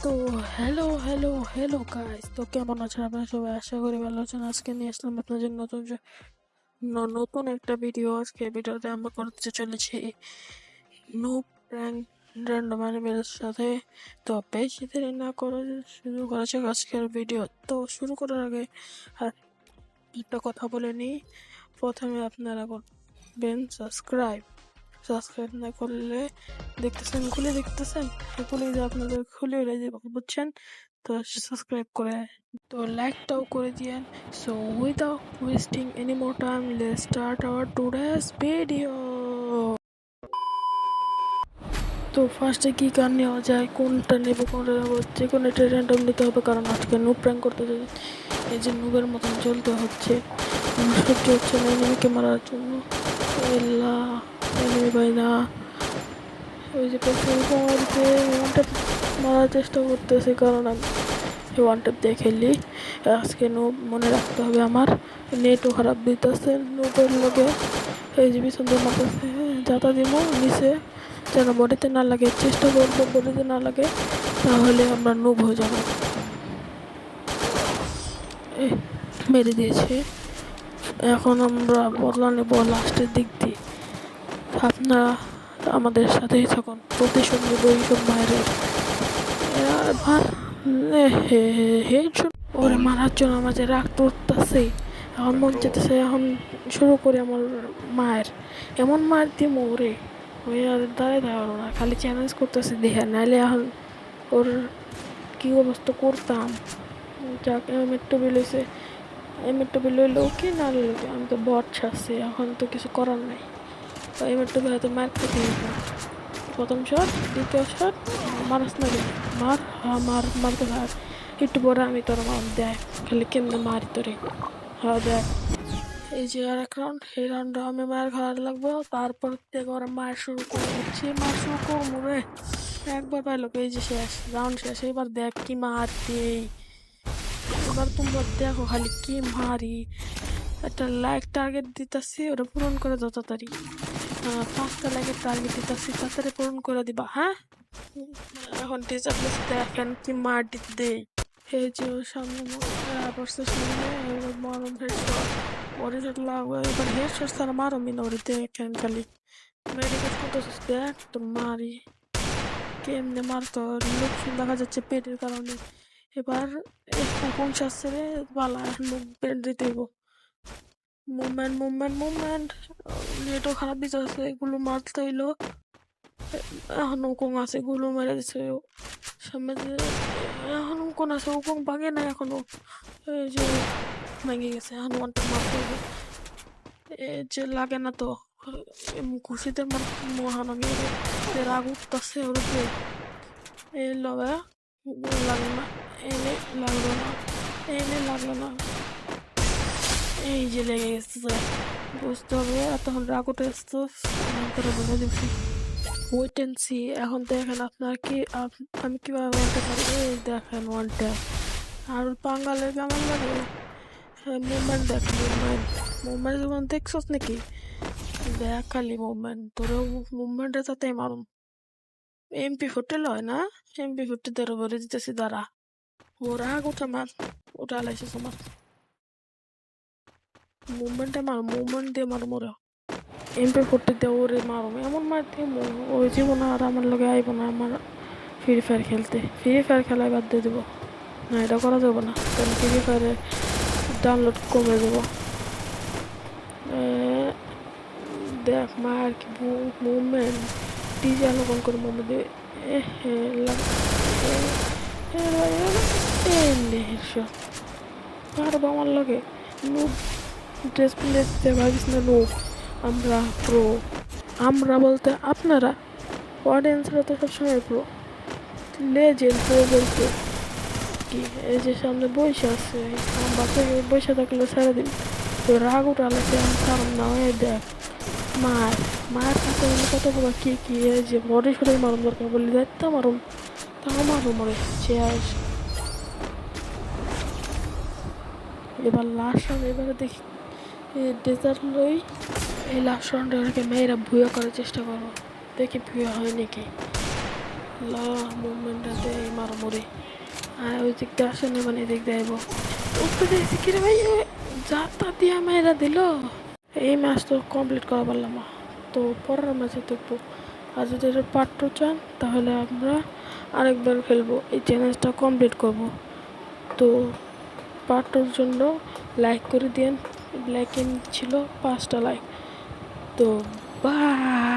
তো hello hello hello guys, তো কেমন আছেন আপনারা সবাই? আশা করি ভালো আছেন। আজকে নিয়ে আসলাম আপনার জন্য নতুন একটা ভিডিও। আজকে ভিডিওতে আমরা করতে চলেছি নো প্র্যাঙ্ক র্যান্ডম অ্যানিমেলের সাথে। তো বেশি দেরি না করে শুরু করা যাক আজকের ভিডিও। তো শুরু করার আগে আর একটা কথা বলে নিই। প্রথমে আপনারা করবেন সাবস্ক্রাইব না করলে দেখতেছেন এগুলি যে আপনাদের খুলে যাবে, বুঝছেন? তো সাবস্ক্রাইব করে, তো লাইকটাও করে দিয়েন। So without wasting any more time, let's start our today's video. তো ফার্স্টে কি গান নেওয়া যায়, কোনটা নেবো যে কোনো একটা র্যান্ডম নিতে হবে, কারণ আজকে নুব প্র্যাঙ্ক করতে যাই। এই যে নুবের মতন চলতে হচ্ছে, সহ্য হচ্ছে না এনিমিকে মারার জন্য। এল্লা এনিমি ভাই না, ওই যে ওয়ানটা মারার চেষ্টা করতেছি, কারণ আমি ওয়ান ট্যাপ দিয়ে খেলি। আজকে নুব মনে রাখতে হবে আমার, নেটও খারাপ দিতেছে নুবের লগে। এই যে পিছন দিয়ে মারতেছে, যাতা দিব নিচে যেন বডিতে না লাগে, চেষ্টা করবো বডিতে না লাগে, তাহলে আমরা নুব হয়ে যাবো। মেরে দিয়েছে। এখন আমরা বদলা নেব লাস্টের দিক দিয়ে। আপনারা আমাদের সাথেই থাকুন, প্রতিশোধ নেব এইসব বাইরের। ওরে মারার জন্য আমার যে রাগ করতেছে, এখন মন চেতেছে এখন শুরু করি আমার মায়ের। এমন মার দিব ওরে, ওই আর দাঁড়ায় দাঁড়ালো না, খালি চ্যালেঞ্জ করতেছে দেখে, নাহলে এখন ওর কি অবস্থা করতাম। যাক একটু বিলেছে, একটু বিলইলো কি না লইলো কি, আমি তো বট ছাড়ছি, এখন তো কিছু করার নাই। তো একটু হয়তো মার খেতে হবে। প্রথম শট, দ্বিতীয় শট, মারাস না মারতে থাক। একটু পরে আমি তোর মার দেয়, খালি কেমনে মারি তোরে। হ্যাঁ দেখ, এই যে আর এক রাউন্ড, এই রাউন্ডে আমি মার খাওয়ার লাগবো। তারপর থেকে ওরা মার শুরু করে দিচ্ছি, মার শুরু করবো রে। একবার পাইলো, এই যে শেষ রাউন্ড শেষ। এবার দেখ কি মারতে, এবার তোমরা দেখো খালি কি মারি। একটা লাইক টার্গেট দিতেছি, ওটা পূরণ করে দাও তাড়াতাড়ি। 5টা লাইকের টার্গেট দিতেছি, তাড়াতাড়ি পূরণ করে দিবা। হ্যাঁ, এখন টিচার দেখেন কি মার দিতে দেই। এই যে সামনে পড়ছে, সামনে মরম হেডশট, ওরে হেড লাগবে। এবার হেডশট ছাড়া মারো মিনা, ওরে দেখেন খালি মেডিকেট করতেছিস, দেখ তোর মারি কেমনে মারতো। লোক দেখা যাচ্ছে পেটের কারণে। এবার হুকুম শাস্ত্রে পালা, লোক পেট দিতে হইব। মুভমেন্ট নেটও খারাপ দিতেছে, এগুলো মারতে হইলো। এখন হুকুম আছে, এগুলো মেরে দিচ্ছে সামনে যে। এখন কোন আছে, হুকুম ভাঙে না এখনো, এই যে ভেঙে গেছে। এখন ওয়ানটা মারতে হবে, এই যে লাগে না তো খুশিতে মহান আমি রাগ উঠতেছে ওর উপরে। এই লগে লাগলো না, এনে লাগলো না, এনে লাগলো না, এই যে লেগে গেছে। বুঝতে হবে, তখন রাগ উঠে আসতো, বলে দিচ্ছি ওয়েট এন্ড সি। এখন দেখেন আপনার কি আমি কিভাবে বলতে পারি। এই দেখেন ওয়ান ট্যাপ, আর পাঙ্গালে কেমন লাগে। মুভমেন্ট দেখ, মুভমেন্ট যখন দেখছস নাকি, দেখ খালি মুভমেন্ট, তোরও মুভমেন্টের সাথে মারুম। MP40 লয় না, MP40 তেরো ভরে দিতেছি দাঁড়া। ওরা গোটা মার, ওটা আলাইছে তোমার মুভমেন্টে মার, মুভমেন্ট দিয়ে মার মোরা। MP40 দিয়ে ওরে মারুম, এমন মার দিয়ে ওই জীবন আর আমার লগে আইব না আমার ফ্রি ফায়ার খেলতে। ফ্রি ফায়ার খেলায় বাদ দিয়ে দেবো না, এটা করা যাবে না, কারণ ফ্রি ফায়ারে ডাউনলোড কমে যাব। দেখ মার কি মুভমেন্ট, ডিজে আলোকন করে মুভমেন্ট দেবে। পারবো আমার লাগে নুব ড্রেস প্লেসতে ভাবিস না নুব। আমরা প্রো, আমরা বলতে আপনারা অডিয়েন্সরা তো সবসময় প্রো, লেজেন্ড প্রো বলতে কি। এই যে সামনে বসে আছে, আমার বাচ্চাকে বসে থাকলে ছেড়ে দিন, তো রাগ উঠালেছে আমি কারণ না। হয়ে দেখ মায়ের কাছে কত বড় কি এই যে বডি সরে মারুম, দরকার বললে দেখতে মারুম, তাও মারুম মরে শেষ। এবার লাস্ট রাউন্ড, এবারে দেখি ডেজার্ট লই। এই লাস্ট রাউন্ডে ওনাকে মেয়েরা ভুয়া করার চেষ্টা করবো, দেখি ভুয়া হয় নাকি। লা মুভমেন্টটা দেয় মারো মরে। আর ওই দিক দিয়ে আসেনি মানে এদিক দিয়ে আইব উঠতে দেখছি কিরে ভাই যা তা দিয়ে মেয়েরা দিল। এই ম্যাচ তো কমপ্লিট করা পারলাম না, তো পরের ম্যাচে দেখবো। আর যদি এটা পার্ট 2 চান তাহলে আমরা আরেকবার খেলবো, এই চ্যালেঞ্জটা কমপ্লিট করব। তো পার্ট 2-র জন্য লাইক করে দিন। লাইক ছিল 5টা লাইক। তো বাই।